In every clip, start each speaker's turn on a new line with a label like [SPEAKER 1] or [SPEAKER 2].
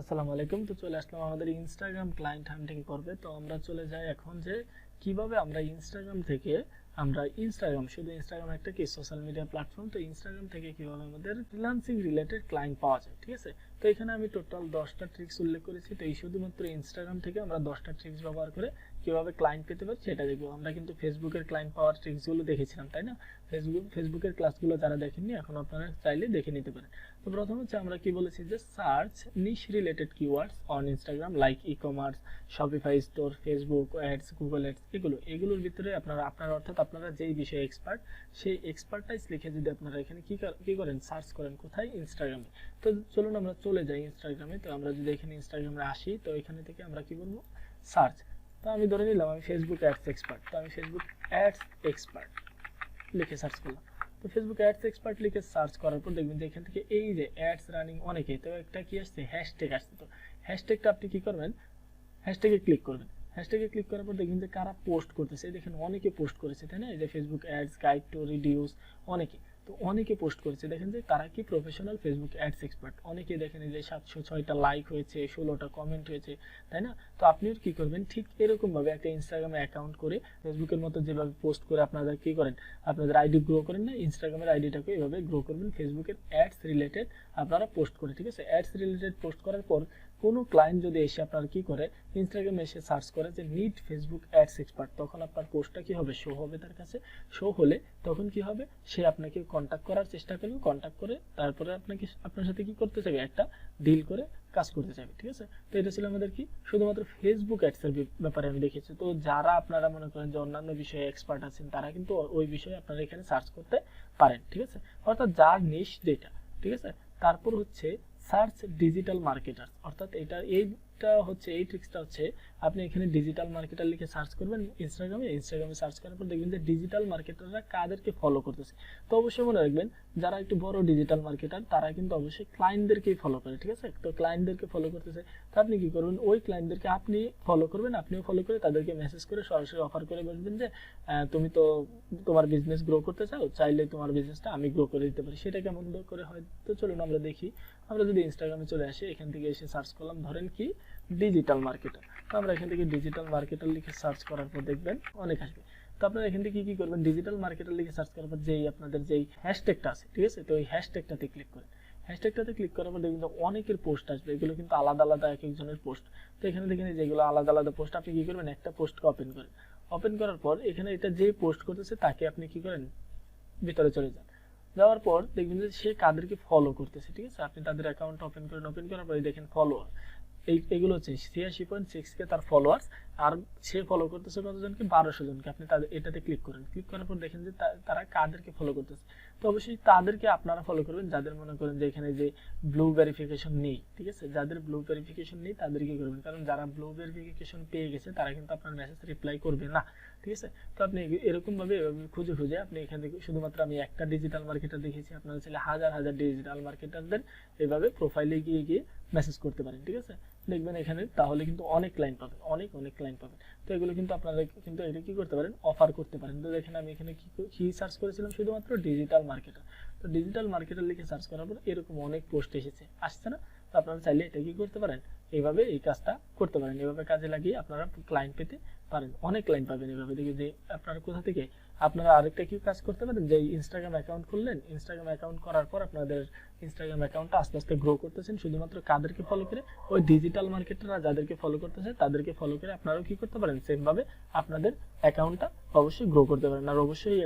[SPEAKER 1] আসসালামু আলাইকুম। তো চলে আসলাম আমাদের ইনস্টাগ্রাম ক্লায়েন্ট হান্টিং পর্বে। তো আমরা চলে যাই এখন যে কিভাবে আমরা ইনস্টাগ্রাম থেকে শুধু ইনস্টাগ্রাম একটা কি সোশ্যাল মিডিয়া প্ল্যাটফর্ম, তো ইনস্টাগ্রাম থেকে কিভাবে আমাদের ফ্রিল্যান্সিং রিলেটেড ক্লায়েন্ট পাওয়া যায়। ঠিক আছে, তো এখানে আমি টোটাল 10টা ট্রিক্স উল্লেখ করেছি। তো এই শুধুমাত্র ইনস্টাগ্রাম থেকে আমরা 10টা ট্রিক্স ব্যবহার করে কিভাবে ক্লায়েন্ট পেতে পারি সেটা দেখবো। আমরা কিন্তু ফেসবুকের ক্লায়েন্ট পাওয়ার ট্রিক্সগুলো দেখেছিলাম, তাই না? ফেসবুকের ক্লাসগুলো যারা দেখেননি এখন আপনারা চাইলে দেখে নিতে পারেন। তো প্রথম হচ্ছে আমরা কি বলেছি যে search niche related keywords on Instagram like e commerce, Shopify store, Facebook ads, Google ads, এগুলোর ভিতরে আপনারা অর্থাৎ আপনারা যেই বিষয়ে এক্সপার্ট সেই এক্সপার্টাইজ লিখে যদি আপনারা এখানে কি করেন, সার্চ করেন কোথায়, ইনস্টাগ্রামে। তো চলুন আমরা চলে যাই ইনস্টাগ্রামে। তো আমরা যদি এখানে ইনস্টাগ্রামে আসি, তো এখানে থেকে আমরা কি বলবো, সার্চ। তো আমি ধরে নিলাম আমি ফেসবুক অ্যাডস এক্সপার্ট, তো আমি ফেসবুক অ্যাডস এক্সপার্ট লিখে সার্চ করলাম। তো ফেসবুক অ্যাডস এক্সপার্ট লিখে সার্চ করার পর দেখবেন যে এখান থেকে এই যে অ্যাডস রানিং অনেকেই, তো একটা কি আসছে, হ্যাশট্যাগ আসছে। তো হ্যাশট্যাগটা আপনি কি করবেন, হ্যাশট্যাগে ক্লিক করবেন। হ্যাশট্যাগে ক্লিক করার পর দেখবেন যে কারা পোস্ট করতেছে, দেখেন অনেকে পোস্ট করেছে, তাই না? এই যে Facebook ads guide to reduce, অনেকে, তো অনেকে পোস্ট করেছে। দেখেন যে তারা কি প্রফেশনাল ফেসবুক অ্যাডস এক্সপার্ট। অনেকে দেখেন যে 706টা লাইক হয়েছে, 16টা কমেন্ট হয়েছে, তাই না? তো আপনিও কি করবেন, ঠিক এরকম ভাবে একটা ইনস্টাগ্রামে অ্যাকাউন্ট করে ফেসবুকের মতো যেভাবে পোস্ট করে আপনারা কি করেন, আপনাদের আইডি গ্রো করেন না, ইনস্টাগ্রামের আইডিটাকে এইভাবে গ্রো করবেন ফেসবুকের অ্যাডস রিলেটেড আপনারা পোস্ট করে। ঠিক আছে, অ্যাডস রিলেটেড পোস্ট করার পর কোনো ক্লায়েন্ট যদি এসে আপনার কি করে, ইনস্টাগ্রামে এসে সার্চ করে যে নিড ফেসবুক অ্যাডস এক্সপার্ট, তখন আপনার পোস্টটা কি হবে, শো হবে তার কাছে। শো হলে তখন কি হবে, সে আপনাকে কন্ট্যাক্ট করার চেষ্টা করবে, কন্ট্যাক্ট করে তারপরে আপনার সাথে কি করতে চাইবে, একটা ডিল করে কাজ করতে চাইবে। ঠিক আছে, তো এটা ছিল আমাদের কি শুধুমাত্র ফেসবুক অ্যাডসের ব্যাপারে আমি দেখেছি। তো যারা আপনারা মনে করেন যে অন্যান্য বিষয়ে এক্সপার্ট আছেন, তারা কিন্তু ওই বিষয়ে আপনারা এখানে সার্চ করতে পারেন। ঠিক আছে, অর্থাৎ যার নিশ যেটা। ঠিক আছে, তারপর হচ্ছে সার্চ ডিজিটাল মার্কেটার, অর্থাৎ এইটা হচ্ছে এই ট্রিক্সটা হচ্ছে আপনি এখানে ডিজিটাল মার্কেটার লিখে সার্চ করবেন ইনস্টাগ্রামে সার্চ করার পর দেখবেন যে ডিজিটাল মার্কেটাররা কাদেরকে ফলো করতেছে। তো অবশ্যই মনে রাখবেন যারা একটু বড় ডিজিটাল মার্কেটার তারা কিন্তু অবশ্যই ক্লায়েন্টদেরকেই ফলো করে। ঠিক আছে, তো ক্লায়েন্টদেরকে ফলো করতেছে, তো আপনি কি করবেন, ওই ক্লায়েন্টদেরকে আপনি ফলো করবেন, আপনিও ফলো করে তাদেরকে মেসেজ করে সরাসরি অফার করে বলবেন যে তুমি তো তোমার বিজনেস গ্রো করতে চাও, চাইলে তোমার বিজনেসটা আমি গ্রো করে দিতে পারি। সেটা কেমন করে হয়, তো চলুন আমরা দেখি। আমরা যদি ইনস্টাগ্রামে চলে আসি, এখান থেকে এসে সার্চ করলাম ধরেন কি ডিজিটাল মার্কেটার, তো আমরা এখান থেকে ডিজিটাল মার্কেটার লিখে সার্চ করার পর দেখবেন অনেক আসবে। তো আপনারা এখান থেকে কি করবেন, ডিজিটাল মার্কেটার লিখে সার্চ করার পর আপনাদের যেই হ্যাশট্যাগটা আছে, ঠিক আছে, তো এই হ্যাশট্যাগটাতে ক্লিক করেন। হ্যাশট্যাগটাতে ক্লিক করার পর দেখবেন অনেকের পোস্ট আসবে, এগুলো কিন্তু আলাদা আলাদা এক একজনের পোস্ট। তো এখানে দেখেন যেগুলো আলাদা আলাদা পোস্ট, আপনি কি করবেন, একটা পোস্টকে ওপেন করেন। ওপেন করার পর এখানে এটা যে পোস্ট করতেছে তাকে আপনি কি করেন, ভিতরে চলে যান। যাওয়ার পর দেখবেন যে সে কাদেরকে ফলো করতেছে। ঠিক আছে, আপনি তাদের অ্যাকাউন্ট ওপেন করেন, ওপেন করার পরে দেখেন ফলোয়ার, এইগুলো হচ্ছে 86.6K তার ফলোয়ার্স, আর সে ফলো করতেছে কতজনকে, 1200 জনকে। আপনি তাদের এটাতে ক্লিক করেন, ক্লিক করার পর দেখেন যে তারা কাদেরকে ফলো করতেছে। তো অবশ্যই তাদেরকে আপনারা ফলো করবেন যাদের মনে করেন যে এখানে যে ব্লু ভেরিফিকেশন নেই। ঠিক আছে, যাদের ব্লু ভেরিফিকেশন নেই তাদেরকে করবেন, কারণ যারা ব্লু ভেরিফিকেশন পেয়ে গেছে তারা কিন্তু আপনার মেসেজ রিপ্লাই করবে না। ঠিক আছে, তো আপনি এরকম ভাবে খুঁজে খুঁজে আপনি এখান থেকে, শুধুমাত্র আমি একটা ডিজিটাল মার্কেটার দেখেছি, আপনারা চাইলে হাজার হাজার ডিজিটাল মার্কেটারদের এভাবে প্রোফাইলে গিয়ে গিয়ে মেসেজ করতে পারেন। ঠিক আছে, দেখবেন এখানে তাহলে কিন্তু অনেক ক্লায়েন্ট পাবেন, অনেক ক্লায়েন্ট পাবেন। তো এগুলো কিন্তু আপনারা কিন্তু এটা কি করতে পারেন, অফার করতে পারেন। তো দেখেন আমি এখানে কি সার্চ করেছিলাম, শুধুমাত্র ডিজিটাল মার্কেটার। তো ডিজিটাল মার্কেটার লিখে সার্চ করার পর এরকম অনেক পোস্ট এসেছে, আসছে না? তো আপনারা চাইলে এটা কি করতে পারেন, এইভাবে এই কাজটা করতে পারেন, এভাবে কাজে লাগিয়ে আপনারা ক্লায়েন্ট পেতে পারেন, অনেক ক্লায়েন্ট পাবেন এভাবে। দেখি যে আপনারা কোথা থেকে, আপনারা আরেকটা কি কাজ করতে পারেন, যে ইনস্টাগ্রাম অ্যাকাউন্ট খুললেন, ইনস্টাগ্রাম অ্যাকাউন্ট করার পর আপনাদের ইনস্টাগ্রাম অ্যাকাউন্টটা আস্তে আস্তে গ্রো করতেছেন শুধুমাত্র কাদেরকে ফলো করে, ওই ডিজিটাল মার্কেটাররা যাদেরকে ফলো করতেছে তাদেরকে ফলো করে আপনারাও কি করতে পারেন, সেম ভাবে আপনাদের অ্যাকাউন্টটা অবশ্যই গ্রো করতে পারেন। আর অবশ্যই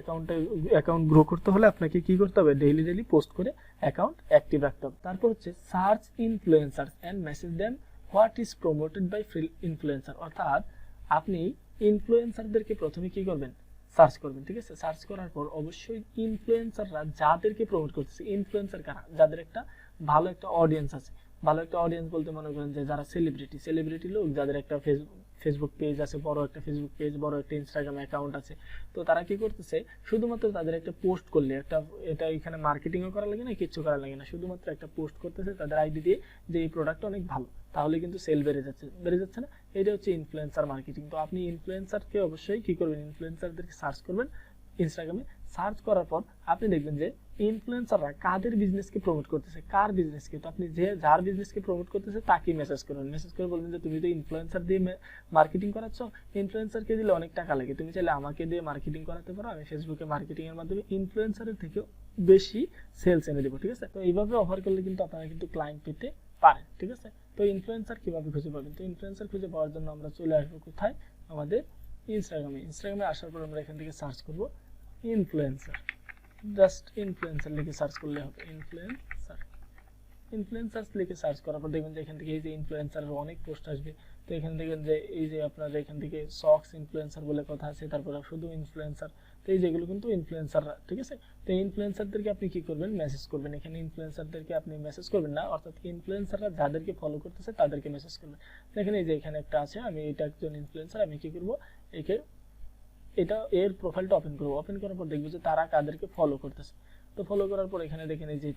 [SPEAKER 1] অ্যাকাউন্ট গ্রো করতে হলে আপনাকে কি করতে হবে, ডেইলি পোস্ট করে অ্যাকাউন্ট অ্যাক্টিভ রাখতে হবে। তারপর হচ্ছে search influencers and message them what is promoted by influencer, অর্থাৎ আপনি ইনফ্লুয়েন্সারদেরকে প্রথমে কি করবেন, সার্চ করবেন। ঠিক আছে, সার্চ করার পর অবশ্যই ইনফ্লুয়েন্সাররা যাদেরকে প্রমোট করতেছে, ইনফ্লুয়েন্সার কারা, যাদের একটা ভালো একটা অডিয়েন্স আছে। ভালো একটা অডিয়েন্স বলতে মনে করেন যে যারা সেলিব্রিটি লোক, যাদের একটা ফেসবুক পেজ আছে, বড় একটা ফেসবুক পেজ, বড় একটা ইনস্টাগ্রাম অ্যাকাউন্ট আছে। তো তারা কি করতেছে, শুধুমাত্র তাদের একটা পোস্ট করলে, এটা এখানে মার্কেটিংও করা লাগে না, কিচ্ছু করা লাগে না, শুধুমাত্র একটা পোস্ট করতেছে তাদের আইডি দিয়ে যে এই প্রোডাক্টটা অনেক ভালো, তাহলে কিন্তু সেল বেড়ে যাচ্ছে না? এটা হচ্ছে ইনফ্লুয়েন্সার মার্কেটিং। তো আপনি ইনফ্লুয়েন্সারকে অবশ্যই কি করবেন, ইনফ্লুয়েন্সারদেরকে সার্চ করবেন ইনস্টাগ্রামে। সার্চ করার পর আপনি দেখবেন যে ইনফ্লুয়েন্সাররা কাদের বিজনেসকে প্রমোট করতেছে, কার বিজনেসকে, তো আপনি যে যার বিজনেসকে প্রমোট করতেছে তাকে মেসেজ করবেন, মেসেজ করে বলবেন যে তুমি তো ইনফ্লুয়েন্সার দিয়ে মার্কেটিং করাচ্ছ, ইনফ্লুয়েন্সারকে দিলে অনেক টাকা লাগে, তুমি চাইলে আমাকে দিয়ে মার্কেটিং করাতে পারো, আমি ফেসবুকে মার্কেটিং এর মাধ্যমে ইনফ্লুয়েন্সারের থেকে বেশি সেলস এনে দেবো। ঠিক আছে, তো এইভাবে অফার করলে কিন্তু আপনারা কিন্তু ক্লায়েন্ট পেতে পারেন। ঠিক আছে, তো ইনফ্লুয়েন্সার কিভাবে খুঁজে পাবেন, তো ইনফ্লুয়েন্সার খুঁজে পাওয়ার জন্য আমরা চলে আসবো কোথায়, আমাদের ইনস্টাগ্রামে আসার পর আমরা এখান থেকে সার্চ করব ইনফ্লুয়েন্সার, জাস্ট ইনফ্লুয়েন্সার লিখে সার্চ করলে হবে, ইনফ্লুয়েন্সার্স লিখে সার্চ করার পর দেখবেন যে এখান থেকে এই যে ইনফ্লুয়েন্সারের অনেক পোস্ট আসবে। তো এখান থেকে যে এই যে আপনার এখান থেকে সক্স ইনফ্লুয়েন্সার বলে কথা আছে, তারপরে শুধু ইনফ্লুয়েন্সার, তো এই যেগুলো কিন্তু ইনফ্লুয়েন্সাররা। ঠিক আছে, তো ইনফ্লুয়েন্সারদেরকে আপনি কি করবেন, মেসেজ করবেন। এখানে ইনফ্লুয়েন্সারদেরকে আপনি মেসেজ করবেন না, অর্থাৎ ইনফ্লুয়েন্সাররা যাদেরকে ফলো করতেছে তাদেরকে মেসেজ করবেন। দেখেন এই যে এখানে একটা আছে, আমি এটা একজন ইনফ্লুয়েন্সার, আমি কি করব, এটা এর প্রোফাইলটা ওপেন করব, ওপেন করার পর দেখব যে তারা কাদেরকে ফলো করতেছে। তো ফলো করার পর এখানে দেখেন এই যে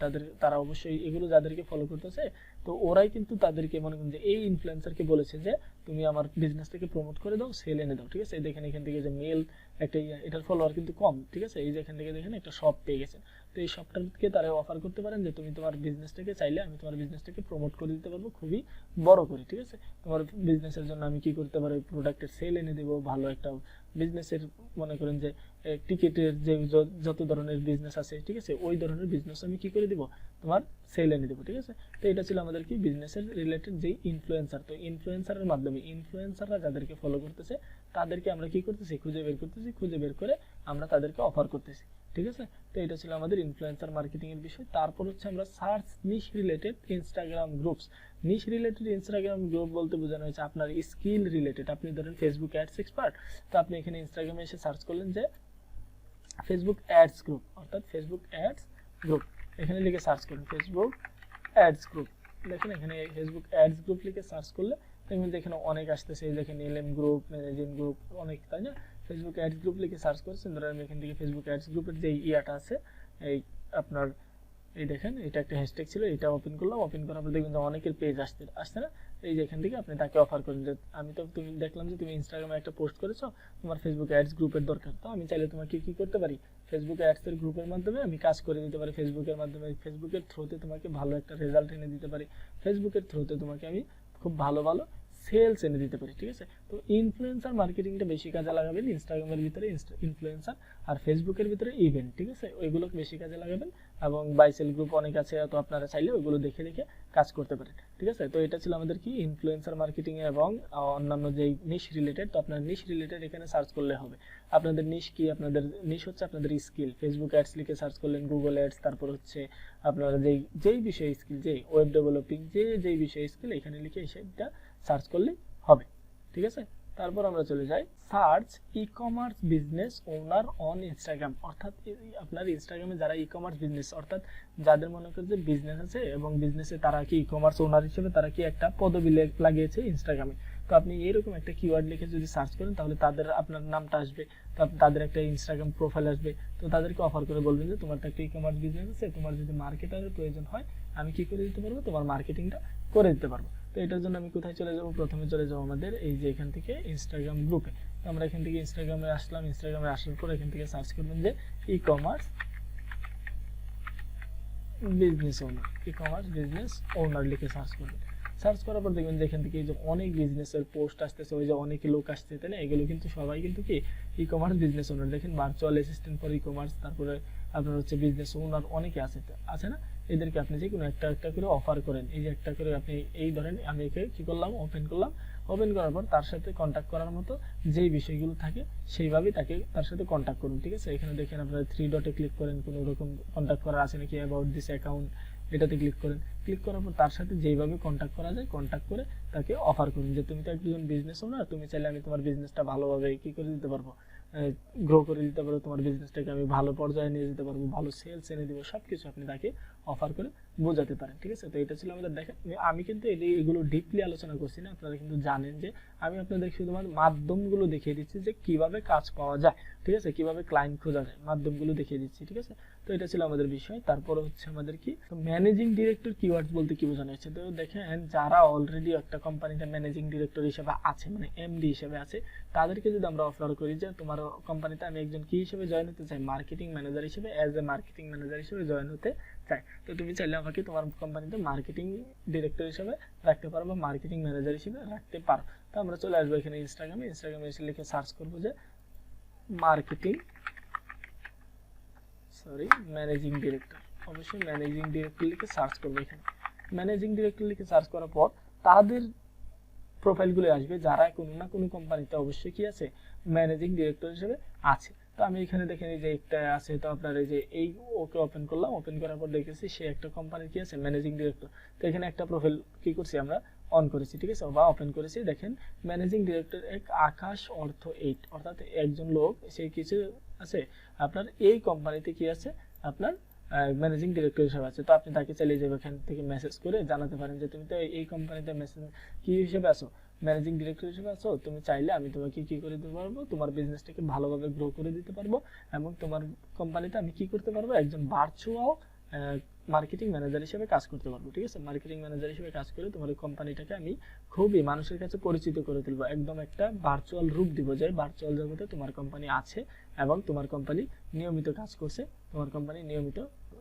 [SPEAKER 1] তারা অবশ্যই এগুলো যাদেরকে ফলো করতেছে, তো ওরাই কিন্তু তাদেরকে মনে করেন যে এই ইনফ্লুয়েন্সারকে বলেছে যে তুমি আমার বিজনেসটাকে প্রমোট করে দাও, সেল এনে দাও। ঠিক আছে, দেখেন এখান থেকে যে মেল একটা এটার ফলোয়ার কিন্তু কম। ঠিক আছে, এই যে এখান থেকে দেখেন একটা শপ পেয়ে গেছেন, তো এই শপটাকে তারা অফার করতে পারেন যে তুমি তোমার বিজনেসটাকে চাইলে আমি তোমার বিজনেসটাকে প্রমোট করে দিতে পারবো খুবই বড় করে। ঠিক আছে, তোমার বিজনেসের জন্য আমি কি করতে পারি, প্রোডাক্টের সেল এনে দেবো, ভালো একটা বিজনেসের মনে করেন যে টিকেটের যে যত ধরনের বিজনেস আছে, ঠিক আছে, ওই ধরনের বিজনেস আমি কি করে দিব, তোমার সেল এনে দেবো। ঠিক আছে, তো এটা ছিল আমাদের কি বিজনেসের রিলেটেড যেই ইনফ্লুয়েন্সার। তো ইনফ্লুয়েন্সারের মাধ্যমে ইনফ্লুয়েন্সাররা যাদেরকে ফলো করতেছে তাদেরকে আমরা কি করতেছি, খুঁজে বের করে আমরা তাদেরকে অফার করতেছি। ঠিক আছে, তো এটা ছিল আমাদের ইনফ্লুয়েন্সার মার্কেটিং এর বিষয়। তারপর হচ্ছে আমরা সার্চ নিশ রিলেটেড ইনস্টাগ্রাম গ্রুপস। নিশ রিলেটেড ইনস্টাগ্রাম গ্রুপ বলতে বোঝানো হয়েছে আপনার স্কিল রিলেটেড। আপনি ধরেন ফেসবুক অ্যাডস এক্সপার্ট, তো আপনি এখানে ইনস্টাগ্রামে এসে সার্চ করলেন যে ফেসবুক অ্যাডস গ্রুপ, অর্থাৎ ফেসবুক অ্যাডস গ্রুপ, এখানে লিখে সার্চ করুন ফেসবুক অ্যাডস গ্রুপ। দেখেন এখানে ফেসবুক অ্যাডস গ্রুপ লিখে সার্চ করলে দেখবেন যে এখানে অনেক আসতেছে, এই দেখেন এলএম গ্রুপ, ম্যানেজিং গ্রুপ, অনেক, তাই না। ফেসবুক অ্যাডস গ্রুপ লিখে সার্চ করছেন, ধরেন আমি এখান থেকে ফেসবুক অ্যাডস গ্রুপের যে ইয়াটা আছে, এই আপনার এই দেখেন এটা একটা হ্যাশট্যাগ ছিল, এটা ওপেন করলাম, ওপেন করার পর দেখবেন যে অনেকের পেজ আসছে না, এই যে এখান থেকে আপনি তাকে অফার করেন যে তুমি দেখলাম যে তুমি ইনস্টাগ্রামে একটা পোস্ট করেছো, তোমার ফেসবুক অ্যাডস গ্রুপের দরকার, তো আমি চাইলে তোমাকে কি করতে পারি, ফেসবুক অ্যাডস এর গ্রুপের মাধ্যমে আমি কাজ করে দিতে পারি, ফেসবুকের মাধ্যমে, ফেসবুকের থ্রুতে তোমাকে ভালো একটা রেজাল্ট এনে দিতে পারি, ফেসবুকের থ্রুতে তোমাকে আমি খুব ভালো সেলস এনে দিতে পারি। ঠিক আছে, তো ইনফ্লুয়েন্সার মার্কেটিংটা বেশি কাজে লাগাবেন ইনস্টাগ্রামের ভিতরে ইনফ্লুয়েন্সার, আর ফেসবুকের ভিতরে ইভেন্ট। ঠিক আছে, ওইগুলো বেশি কাজে লাগাবেন, এবং বাইসেল গ্রুপ অনেক আছে, তো আপনারা চাইলে ওইগুলো দেখে কাজ করতে পারেন। ঠিক আছে, তো এটা ছিল আমাদের কি ইনফ্লুয়েন্সার মার্কেটিং এবং অন্যান্য যে নিশ রিলেটেড। তো আপনার নিশ রিলেটেড এখানে সার্চ করলে হবে, আপনাদের নিশ কি, আপনাদের নিশ হচ্ছে আপনাদের স্কিল। ফেসবুক অ্যাডস লিখে সার্চ করলেন, গুগল অ্যাডস, তারপর হচ্ছে আপনারা যেই বিষয়ে স্কিল, যেই ওয়েব ডেভেলপিং, যেই বিষয়ে স্কিল, এখানে লিখে সেটা সার্চ করলে হবে। ঠিক আছে, তারপর আমরা চলে যাই search e commerce business owner on Instagram, অর্থাৎ আপনার ইনস্টাগ্রামে যারা ই কমার্স বিজনেস, অর্থাৎ যাদের মনে করেন যে বিজনেস আছে এবং বিজনেসে তারা কি ই কমার্স ওনার হিসেবে তারা কি একটা পদবি লাগিয়েছে ইনস্টাগ্রামে, তো আপনি এরকম একটা কিওয়ার্ড লিখে যদি সার্চ করেন তাহলে আপনার নামটা আসবে, তাদের একটা ইনস্টাগ্রাম প্রোফাইল আসবে, তো তাদেরকে অফার করে বলবেন যে তোমার একটা ই কমার্স বিজনেস আছে, তোমার যদি মার্কেটারের প্রয়োজন হয় আমি কি করে দিতে পারবো, তোমার মার্কেটিংটা করে দিতে পারবো। তো এটার জন্য আমি কোথায় চলে যাব, প্রথমে চলে যাব আমাদের এই যে এখান থেকে ইনস্টাগ্রাম গ্রুপে। তো আমরা এখান থেকে ইনস্টাগ্রামে আসলাম, ইনস্টাগ্রামে আসার পর এখান থেকে সার্চ করবেন যে ই কমার্স বিজনেস ওনার লিখে সার্চ করবেন। সার্চ করার পর দেখবেন যে এখান থেকে এই যে অনেক বিজনেসের পোস্ট আসতেছে, ওই যে অনেক লোক আসছে, তাই না, এগুলো কিন্তু সবাই কিন্তু কি ই কমার্স বিজনেস ওনার। দেখেন virtual assistant for e commerce, তারপরে আপনার হচ্ছে বিজনেস ওনার অনেকে আছে না, এদেরকে আপনি যে কোনো একটা করে অফার করেন, এই যে একটা করে আপনি এই ধরেন, আমি একে কি করলাম, ওপেন করার পর তার সাথে কন্ট্যাক্ট করার মতো যেই বিষয়গুলো থাকে সেইভাবেই তার সাথে কন্ট্যাক্ট করুন। ঠিক আছে, এখানে দেখেন আপনারা 3 ডটে ক্লিক করেন, কোনো রকম কন্ট্যাক্ট করার আছে নাকি, অ্যাবাউট দিস অ্যাকাউন্ট, এটাতে ক্লিক করার পর তার সাথে যেইভাবে কন্ট্যাক্ট করা যায় কন্ট্যাক্ট করে তাকে অফার করুন যে তুমি তো একজন বিজনেস ওনার, তুমি চাইলে আমি তোমার বিজনেসটা ভালোভাবে কি করে দিতে পারবো, গ্রো করে দিতে পারবো, তোমার বিজনেসটাকে আমি ভালো পর্যায়ে নিয়ে যেতে পারবো, ভালো সেলস এনে দিব, সবকিছু আপনি তাকে অফার করে বোঝাতে পারেন। ঠিক আছে, তো এটা ছিল আমাদের দেখেন, আমি কিন্তু এগুলো ডিপলি আলোচনা করছি না, আপনারা কিন্তু জানেন যে আমি আপনাদের শুধুমাত্র মাধ্যমগুলো দেখিয়ে দিচ্ছি যে কিভাবে কাজ পাওয়া যায়। ঠিক আছে, কিভাবে ক্লায়েন্ট খোঁজা যায়, মাধ্যমগুলো দেখিয়ে দিচ্ছি। ঠিক আছে, তো এটা ছিল আমাদের বিষয়। তারপর হচ্ছে আমাদের কি ম্যানেজিং ডিরেক্টর কিওয়ার্ডস বলতে কি বোঝানো হচ্ছে। তো দেখেন যারা অলরেডি একটা কোম্পানিতে ম্যানেজিং ডিরেক্টর হিসেবে আছে, মানে এমডি হিসেবে আছে, তাদেরকে যদি আমরা অফার করি যে তোমার কোম্পানিতে আমি একজন কি হিসেবে জয়েন হতে চাই, মার্কেটিং ম্যানেজার হিসেবে, অ্যাজ এ মার্কেটিং ম্যানেজার হিসেবে জয়েন হতে চাই, তো তুমি চাইলে আমাকে তোমার কোম্পানিতে মার্কেটিং ডিরেক্টর হিসেবে রাখতে পারো বা মার্কেটিং ম্যানেজার হিসেবে রাখতে পারো। তো আমরা চলে আসবো এখানে ইনস্টাগ্রামে এসে লিখে সার্চ করবো যে ম্যানেজিং ডিরেক্টর, অবশ্যই ম্যানেজিং ডিরেক্টর লিখে সার্চ করবো। এখানে ম্যানেজিং ডিরেক্টর লিখে সার্চ করার পর তাদের প্রোফাইলগুলো আসবে যারা কোনো না কোনো কোম্পানিতে অবশ্যই কি আছে, ম্যানেজিং ডিরেক্টর হিসেবে আছে। তো আমি এখানে দেখেন এই যে একটা আছে, তো আপনার এই যে এই ওকে ওপেন করলাম, ওপেন করার পর দেখেছি সে একটা কোম্পানির কি আছে, ম্যানেজিং ডিরেক্টর। তো এখানে একটা প্রোফাইল কি করছি আমরা, অন করেছি, ঠিক আছে, বা ওপেন করেছি। দেখেন ম্যানেজিং ডিরেক্টর এক আকাশ অর্থ 8, অর্থাৎ একজন লোক সেই কিছু আছে আপনার এই কোম্পানিতে কি আছে, আপনার ম্যানেজিং ডিরেক্টর হিসেবে আছে। তো আপনি তাকে চালিয়ে যাবে এখান থেকে মেসেজ করে জানাতে পারেন যে তুমি তো এই কোম্পানিতে মেসেজ কি হিসেবে আছো, ম্যানেজিং ডিরেক্টর হিসেবে আছো, তুমি চাইলে আমি তোমাকে কি করে দিতে পারবো, তোমার বিজনেসটাকে ভালোভাবে গ্রো করে দিতে পারবো, এবং তোমার কোম্পানিতে আমি কি করতে পারবো, একজন ভার্চুয়াল মার্কেটিং ম্যানেজার হিসেবে কাজ করতে পারবো। ঠিক আছে, মার্কেটিং ম্যানেজার হিসেবে কাজ করে তোমার কোম্পানিটাকে আমি খুবই মানুষের কাছে পরিচিত করে তুলবো, একদম একটা ভার্চুয়াল রূপ দিব যে ভার্চুয়াল জগতে তোমার কোম্পানি আছে এবং তোমার কোম্পানি নিয়মিত কাজ করছে, তোমার কোম্পানি নিয়মিত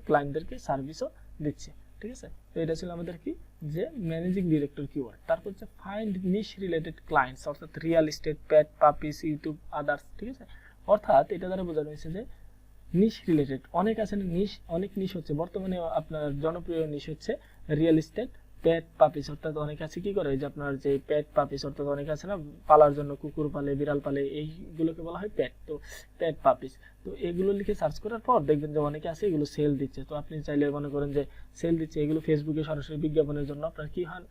[SPEAKER 1] ক্লায়েন্টদেরকে সার্ভিসও দিচ্ছে। ঠিক আছে, তো এটা ছিল আমাদের কি, যে ম্যানেজিং ডিরেক্টর কিওয়ার্ড। তারপর হচ্ছে ফাইন্ড নিশ রিলেটেড ক্লায়েন্টস, অর্থাৎ রিয়েল এস্টেট, পেট, পাপিস, ইউটিউব, আদার্স। ঠিক আছে, অর্থাৎ এটা দ্বারা বোঝানো হয়েছে যে নিশ রিলেটেড অনেক আছে না, নিশ অনেক নিশ হচ্ছে বর্তমানে আপনার জনপ্রিয় নিশ হচ্ছে রিয়েল এস্টেট, পেট, পাপিস, অর্থাৎ অনেক আছে কি করে যে আপনার যে পেট, পাপিস, অর্থাৎ অনেক আছে না পালার জন্য কুকুর পালে, বিড়াল পালে, এইগুলোকে বলা হয় পেট। তো পেট, পাপিস, তো এগুলো লিখে সার্চ করার পর দেখবেন যে অনেকে আছে এগুলো সেল দিচ্ছে। তো আপনি চাইলে মনে করেন যে সেল দিচ্ছে, এগুলো ফেসবুকে সরাসরি বিজ্ঞাপনের জন্য আপনার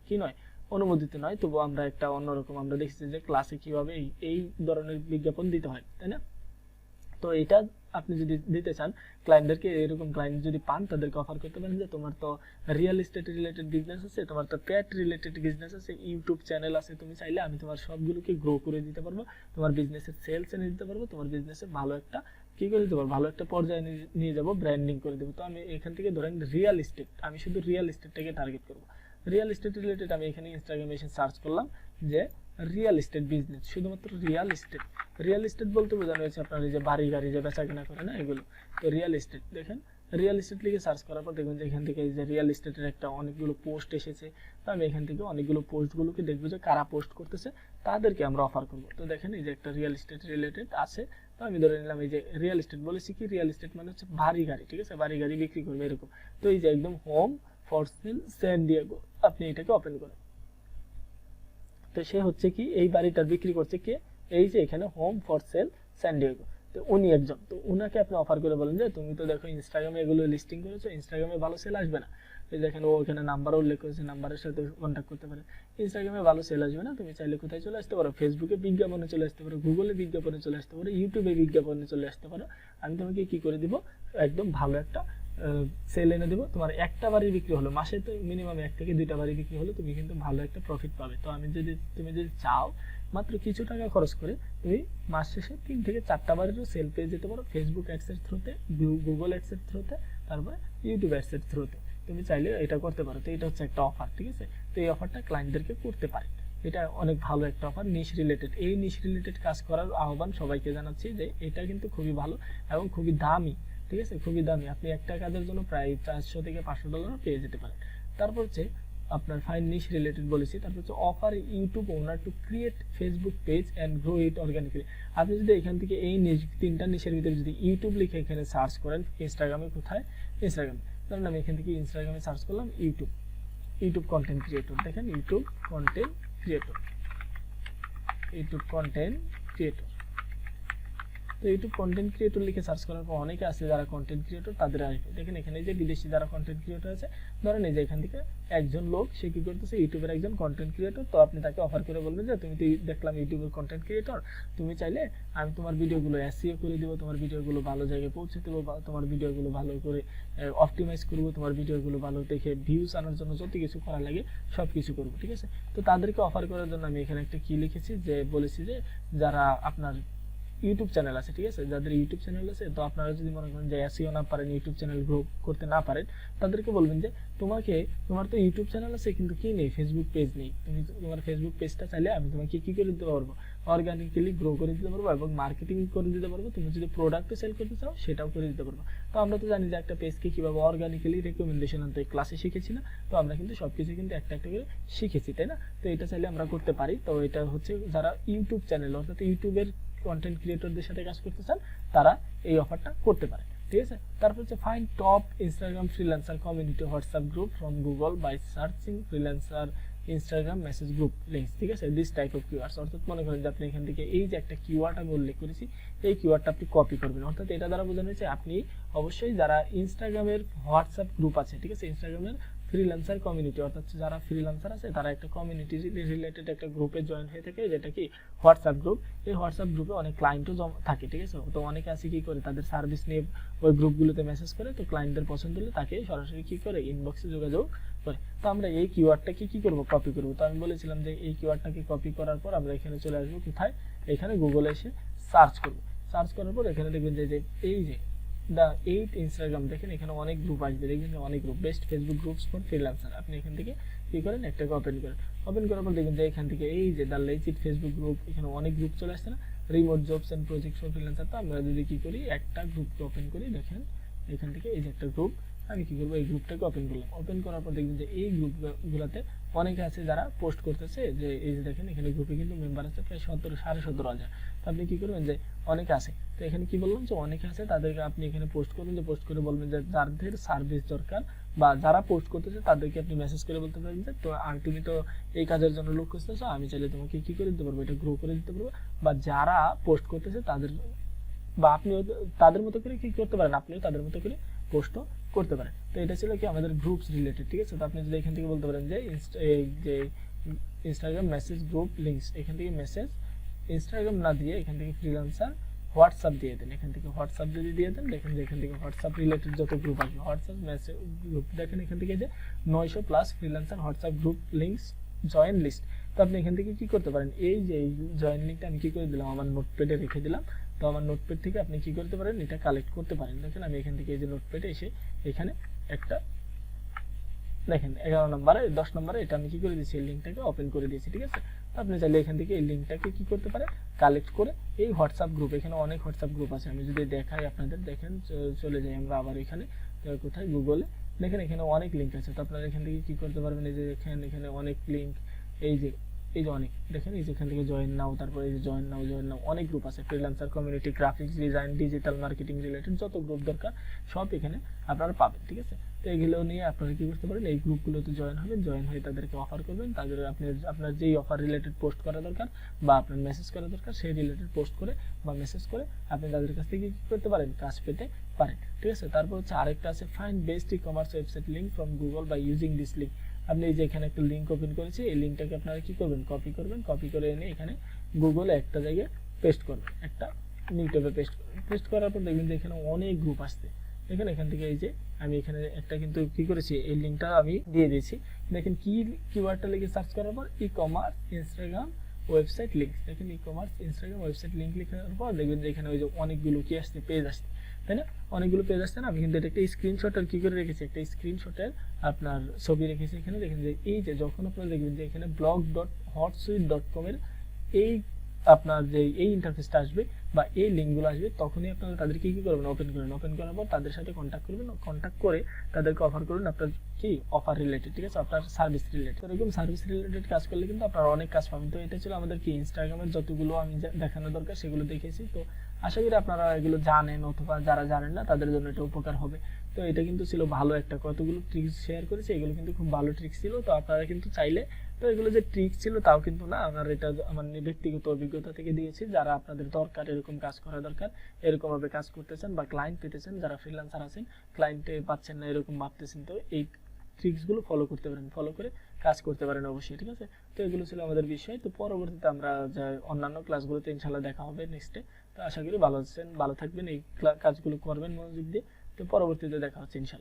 [SPEAKER 1] কি নয়, অনুমোদিত নয়। তবু আমরা একটা অন্যরকম আমরা দেখছি যে ক্লাসে কিভাবে এই ধরনের বিজ্ঞাপন দিতে হয়, তাই না। তো এটা আপনি যদি দিতে চান ক্লায়েন্টদেরকে, এরকম ক্লায়েন্ট যদি পান তাদেরকে অফার করতে পারেন যে তোমার তো রিয়েল এস্টেট রিলেটেড বিজনেস আছে, তোমার তো পেট রিলেটেড বিজনেস আছে, ইউটিউব চ্যানেল আছে, তুমি চাইলে আমি তোমার সবগুলোকে গ্রো করে দিতে পারবো, তোমার বিজনেসের সেলস এনে দিতে পারবো, তোমার বিজনেসে ভালো একটা কি করে দিতে পারবো, ভালো একটা পর্যায়ে নিয়ে যাবো, ব্র্যান্ডিং করে দেবো। তো আমি এখান থেকে ধরেন রিয়েল এস্টেট, আমি শুধু রিয়েল এস্টেটটাকে টার্গেট করবো। রিয়েল এস্টেট রিলেটেড আমি এখানে ইনস্টাগ্রামে এসে সার্চ করলাম যে রিয়েল এস্টেট বিজনেস, শুধুমাত্র রিয়েল এস্টেট। রিয়েল এস্টেট বলতে বোঝানো হয়েছে আপনার এই যে বাড়ি গাড়ি যে বেচা কেনা করে না এগুলো। তো রিয়েল এস্টেট দেখেন, রিয়েল এস্টেট লিখে সার্চ করার পর দেখবেন যে এখান থেকে এই যে রিয়েল এস্টেটের একটা অনেকগুলো পোস্ট এসেছে। তো আমি এখান থেকে অনেকগুলো পোস্টগুলোকে দেখবো যে কারা পোস্ট করতেছে, তাদেরকে আমরা অফার করবো। তো দেখেন এই যে একটা রিয়েল এস্টেট রিলেটেড আছে, তো আমি ধরে নিলাম এই যে রিয়েল এস্টেট বলেছি কি, রিয়েল এস্টেট মানে হচ্ছে বাড়ি গাড়ি, ঠিক আছে, বাড়ি গাড়ি বিক্রি করবে এরকম। তো এই যে একদম home for sale San Diego, আপনি এটাকে ওপেন করেন। তো সে হচ্ছে কি এই বাড়িটার বিক্রি করছে কে, এই যে এখানে home for sale San Diego, তো উনি একজন। তো উনাকে আপনি অফার করে বলেন যে তুমি তো দেখো ইনস্টাগ্রামে এগুলো লিস্টিং করেছো, ইনস্টাগ্রামে ভালো সেল আসবে না। এই দেখেন ও এখানে নাম্বারও উল্লেখ করেছে, নাম্বারের সাথে কন্ট্যাক্ট করতে পারে। ইনস্টাগ্রামে ভালো সেল আসবে না, তুমি চাইলে কোথায় চলে আসতে পারো, ফেসবুকে বিজ্ঞাপনে চলে আসতে পারো, গুগলে বিজ্ঞাপনে চলে আসতে পারো, ইউটিউবে বিজ্ঞাপনে চলে আসতে পারো। আমি তোমাকে কি করে দিব, একদম ভালো একটা সেল এনে দেবো। তোমার একটা বাড়ি বিক্রি হলো, মাসে তো মিনিমাম 1 থেকে 2টা বাড়ি বিক্রি হলো, তুমি কিন্তু ভালো একটা প্রফিট পাবে। তো তুমি যদি চাও মাত্র কিছু টাকা খরচ করে তুমি মাস শেষে 3 থেকে 4টা বাড়িরও সেল পেয়ে যেতে পারো, ফেসবুক অ্যাডসের থ্রুতে, গুগল অ্যাডসের থ্রুতে, তারপরে ইউটিউব অ্যাডসের থ্রুতে তুমি চাইলে এটা করতে পারো। তো এটা হচ্ছে একটা অফার, ঠিক আছে। তো এই অফারটা ক্লায়েন্টদেরকে করতে পারে, এটা অনেক ভালো একটা অফার, নিশ রিলেটেড। এই নিশ রিলেটেড কাজ করার আহ্বান সবাইকে জানাচ্ছি যে এটা কিন্তু খুবই ভালো এবং খুবই দামি, ঠিক আছে, খুবই দামি। আপনি একটা কাজের জন্য প্রায় 400 থেকে $500 পেয়ে যেতে পারেন। তারপর হচ্ছে আপনার ফাইন নিশ রিলেটেড বলেছি। তারপর হচ্ছে offer YouTube owner to create Facebook page and grow it organically. আপনি যদি এখান থেকে এই তিনটা নিশের ভিতরে যদি ইউটিউব লিখে এখানে সার্চ করেন, ইনস্টাগ্রামে কোথায়, ইনস্টাগ্রামে, ধরুন আমি এখান থেকে ইনস্টাগ্রামে সার্চ করলাম ইউটিউব কন্টেন্ট ক্রিয়েটর, দেখেন ইউটিউব কন্টেন্ট ক্রিয়েটর। তো ইউটিউব কন্টেন্ট ক্রিয়েটর লিখে সার্চ করার পর অনেকে আছে যারা কন্টেন্ট ক্রিয়েটর, তাদের আসবে। দেখেন এখানে যে বিদেশি যারা কন্টেন্ট ক্রিয়েটর আছে, ধরেন এই যে এখান থেকে একজন লোক সে কি করতেছে, ইউটিউবের একজন কন্টেন্ট ক্রিয়েটর। তো আপনি তাকে অফার করে বলবেন যে তুমি তো দেখলাম ইউটিউবের কন্টেন্ট ক্রিয়েটর, তুমি চাইলে আমি তোমার ভিডিওগুলো এসইও করে দিব, তোমার ভিডিওগুলো ভালো জায়গায় পৌঁছে দেবো, তোমার ভিডিওগুলো ভালো করে অপটিমাইজ করবো, তোমার ভিডিওগুলো ভালো দেখে ভিউজ আনার জন্য যত কিছু করা লাগে সব কিছু করবো, ঠিক আছে। তো তাদেরকে অফার করার জন্য আমি এখানে একটা কি লিখেছি, যে বলেছি যে যারা আপনার ইউটিউব চ্যানেল আছে, ঠিক আছে, যাদের ইউটিউব চ্যানেল আছে, তো আপনারা যদি মনে করেন যে এসইও না পারেন, ইউটিউব চ্যানেল গ্রো করতে না পারেন, তাদেরকে বলবেন যে তোমার তো ইউটিউব চ্যানেল আছে কিন্তু কি নেই, ফেসবুক পেজ নেই, তুমি তোমার ফেসবুক পেজটা চাইলে আমি তোমাকে কি করে দিতে পারবো, অর্গানিক্যালি গ্রো করে দিতে পারবো এবং মার্কেটিং করে দিতে পারবো, তুমি যদি প্রোডাক্ট সেল করতে চাও সেটাও করে দিতে পারবো। তো আমরা তো জানি যে একটা পেজকে কিভাবে অর্গানিক্যালি রেকমেন্ডেশন আনতে ক্লাসে শিখেছি না, তো আমরা কিন্তু সবকিছু কিন্তু একটা একটা করে শিখেছি, তাই না? তো এটা চাইলে আমরা করতে পারি। তো এটা হচ্ছে যারা ইউটিউব চ্যানেল অর্থাৎ ইউটিউবের কন্টেন্ট ক্রিয়েটরদের সাথে কাজ করতে চান তারা এই অফারটা করতে পারে, ঠিক আছে। তারপর হচ্ছে find top Instagram freelancer community WhatsApp group from Google by searching freelancer Instagram message group links, ঠিক আছে, দিস টাইপ অফ কিওয়ার্ডস। অর্থাৎ মনে করেন যে আপনি এখান থেকে এই যে একটা কিওয়ার্ড আমি উল্লেখ করেছি, এই কিওয়ার্ডটা আপনি কপি করবেন। অর্থাৎ এটা দ্বারা বোঝানো হয়েছে আপনি অবশ্যই যারা ইনস্টাগ্রামের হোয়াটসঅ্যাপ গ্রুপ আছে, ঠিক আছে, ইনস্টাগ্রামের ফ্রিল্যান্সার কমিউনিটি, অর্থাৎ যারা ফ্রিল্যান্সার আছে তারা একটা কমিউনিটি রিলেটেড একটা গ্রুপে জয়েন হয়ে থাকে, যেটা কি হোয়াটসঅ্যাপ গ্রুপ। এই হোয়াটসঅ্যাপ গ্রুপে অনেক ক্লায়েন্টও থাকে, ঠিক আছে। তো অনেকে আছে কি করে তাদের সার্ভিস নিয়ে ওই গ্রুপগুলোতে মেসেজ করে, তো ক্লায়েন্টদের পছন্দ হলে তাকে সরাসরি কি করে ইনবক্সে যোগাযোগ করে। তো আমরা এই কিওয়ার্ডটাকে কি করব, কপি করব। তো আমি বলেছিলাম যে এই কিওয়ার্ডটাকে কপি করার পর আমরা এখানে চলে আসবো কোথায়, এখানে গুগলে এসে সার্চ করব। সার্চ করার পর এখানে দেখবেন যে এই যে দ্য 8 ইনস্টাগ্রাম, দেখেন এখানে অনেক গ্রুপ আসবে, দেখবেন যে অনেক group, best Facebook groups for freelancer. আপনি এখান থেকে কি করেন, একটাকে ওপেন করেন। ওপেন করার পর দেখবেন যে এখান থেকে এই যে দ্য লেজিট ফেসবুক গ্রুপ, এখানে অনেক গ্রুপ চলে আসছে না, remote jobs and projects for freelancer. তো আমরা যদি কি করি, একটা গ্রুপকে ওপেন করি, দেখেন এখান থেকে এই যে একটা গ্রুপ, আমি কি করবো, এই গ্রুপটাকে ওপেন করলাম। ওপেন করার পর দেখবেন যে এই গ্রুপগুলোতে অনেকে আছে যারা পোস্ট করতেছে, যে এই যে দেখেন এখানে গ্রুপে কিন্তু মেম্বার আছে প্রায় 17,500 তো আপনি কি করবেন, যে অনেকে আছে, তো এখানে কি বললাম যে অনেকে আছে, তাদেরকে আপনি এখানে পোস্ট করবেন, যে পোস্ট করে বলবেন যে যাদের সার্ভিস দরকার বা যারা পোস্ট করতেছে তাদেরকে আপনি মেসেজ করে বলতে পারেন যে তো আর তুমি তো এই কাজের জন্য লোক খুঁজতেছো, আমি চাইলে তোমাকে কি করে দিতে পারবো, এটা গ্রো করে দিতে পারবো। বা যারা পোস্ট করতেছে তাদের বা আপনিও তাদের মতো করে কি করতে পারেন, আপনিও তাদের মতো করে পোস্টও করতে পারেন। তো এটা ছিল কি আমাদের গ্রুপস রিলেটেড, ঠিক আছে। তো আপনি যদি এখান থেকে বলতে পারেন যে ইনস্টাগ্রাম মেসেজ গ্রুপ লিঙ্কস, এখান থেকে মেসেজ ইনস্টাগ্রাম না দিয়ে এখান থেকে ফ্রিল্যান্সার হোয়াটসঅ্যাপ দিয়ে দেন। এখান থেকে হোয়াটসঅ্যাপ যদি দিয়ে দেন, দেখেন যে এখান থেকে হোয়াটসঅ্যাপ রিলেটেড যত গ্রুপ আসবে, হোয়াটসঅ্যাপ মেসেজ গ্রুপ, দেখেন এখান থেকে যে 900 plus freelancer WhatsApp group links join list. তো আপনি এখান থেকে কি করতে পারেন, এই যে জয়েন লিঙ্কটা আমি কি করে দিলাম, আমার নোটপ্যাডে রেখে দিলাম। তো আমার নোটপ্যাড থেকে আপনি কি করতে পারেন, এটা কালেক্ট করতে পারেন। দেখেন আমি এখান থেকে এই যে নোটপ্যাডে এসে এখানে একটা দেখেন 11 নম্বরে 10 নম্বরে এটা আমি কি করে দিয়েছি, এই লিঙ্কটাকে ওপেন করে দিয়েছি, ঠিক আছে। তো আপনি চাইলে এখান থেকে এই লিঙ্কটাকে কি করতে পারেন, কালেক্ট করে এই হোয়াটসঅ্যাপ গ্রুপ, এখানে অনেক হোয়াটসঅ্যাপ গ্রুপ আছে, আমি যদি দেখাই আপনাদের, দেখেন চলে যাই আমরা আবার এখানে কোথায়, গুগলে, দেখেন এখানে অনেক লিঙ্ক আছে। তো আপনারা এখান থেকে কি করতে পারবেন, এই যে দেখেন এখানে অনেক লিঙ্ক, এই যে অনেক, দেখেন এই যে এখান থেকে জয়েন নাও, তারপর এই যে জয়েন নাও অনেক গ্রুপ আছে, freelancer community, graphics design, digital marketing related যত গ্রুপ দরকার সব এখানে আপনারা পাবেন, ঠিক আছে। তো এগুলো নিয়ে আপনারা কি করতে পারেন, এই গ্রুপগুলোতে জয়েন হবেন, জয়েন হয়ে তাদেরকে অফার করবেন, তাদের আপনার যেই অফার রিলেটেড পোস্ট করা দরকার বা আপনার মেসেজ করা দরকার সেই রিলেটেড পোস্ট করে বা মেসেজ করে আপনি তাদের কাছ থেকে কি করতে পারেন, কাজ পেতে পারেন, ঠিক আছে। তারপর হচ্ছে আরেকটা আছে find best e commerce website link from Google by using this link. আপনি এই যে এখানে একটা লিঙ্ক ওপেন করেছি, এই লিঙ্কটাকে আপনারা কি করবেন, কপি করে এনে এখানে গুগলে একটা জায়গায় পেস্ট করবেন, একটা নিউ ট্যাবে পেস্ট করার পর দেখবেন যে এখানে অনেক গ্রুপ আসছে। দেখেন এখান থেকে এই যে আমি এখানে একটা কিন্তু কি করেছি, এই লিঙ্কটা আমি দিয়ে দিয়েছি। দেখেন কিওয়ার্ডটা লিখে সার্চ করার পর e commerce Instagram website link, দেখেন e commerce Instagram website link লেখার পর দেখবেন যে এখানে ওই যে অনেকগুলো কি আসছে, পেজ আসছে, তাই না, অনেকগুলো পেজ আসছে না। আমি কিন্তু এটা একটা স্ক্রিনশটের কি করে রেখেছি, একটা স্ক্রিনশটের আপনার ছবি রেখেছি এখানে। দেখেন যে এই যে যখন আপনারা দেখবেন যে এখানে blog.hotsuite.com এর এই আপনার যে এই ইন্টারফেসটা আসবে বা এই লিঙ্কগুলো আসবে, তখনই আপনারা তাদেরকে কি করবেন, ওপেন করার পর তাদের সাথে কন্ট্যাক্ট করবেন, কন্ট্যাক্ট করে তাদেরকে অফার করবেন আপনার কি অফার রিলেটেড, ঠিক আছে, আপনার সার্ভিস রিলেটেড। এরকম সার্ভিস রিলেটেড কাজ করলে কিন্তু আপনারা অনেক কাজ পাবেন। তো এটা ছিল আমাদের কি ইনস্টাগ্রামের যতগুলো আমি দেখানো দরকার সেগুলো দেখেছি। তো আশা করি আপনারা এগুলো জানেন, অথবা যারা জানেন না তাদের জন্য এটা উপকার হবে। তো এটা কিন্তু ছিল ভালো একটা, কতগুলো ট্রিক্স শেয়ার করেছি, এগুলো কিন্তু খুব ভালো ট্রিক্স ছিল। তো আপনারা কিন্তু চাইলে, তো এগুলো যে ট্রিক্স ছিল তাও কিন্তু না, এটা আমার ব্যক্তিগত অভিজ্ঞতা থেকে দিয়েছি। যারা আপনাদের দরকার, এরকম কাজ করা দরকার, এরকম ভাবে কাজ করতেছেন বা ক্লায়েন্ট পেতেছেন, যারা ফ্রিল্যান্সার আছেন ক্লায়েন্টে পাচ্ছেন না এরকম ভাবতেছেন, তো এই ট্রিক্সগুলো ফলো করতে পারেন, ফলো করে কাজ করতে পারেন অবশ্যই, ঠিক আছে। তো এগুলো ছিল আমাদের বিষয়। তো পরবর্তীতে আমরা অন্যান্য ক্লাসগুলোতে ইনশাআল্লাহ দেখা হবে নেক্সটে। তো আশা করি ভালো আছেন, ভালো থাকবেন, এই কাজগুলো করবেন মনোযোগ দিয়ে। তো পরবর্তীতে দেখা হচ্ছে ইনশাআল্লাহ।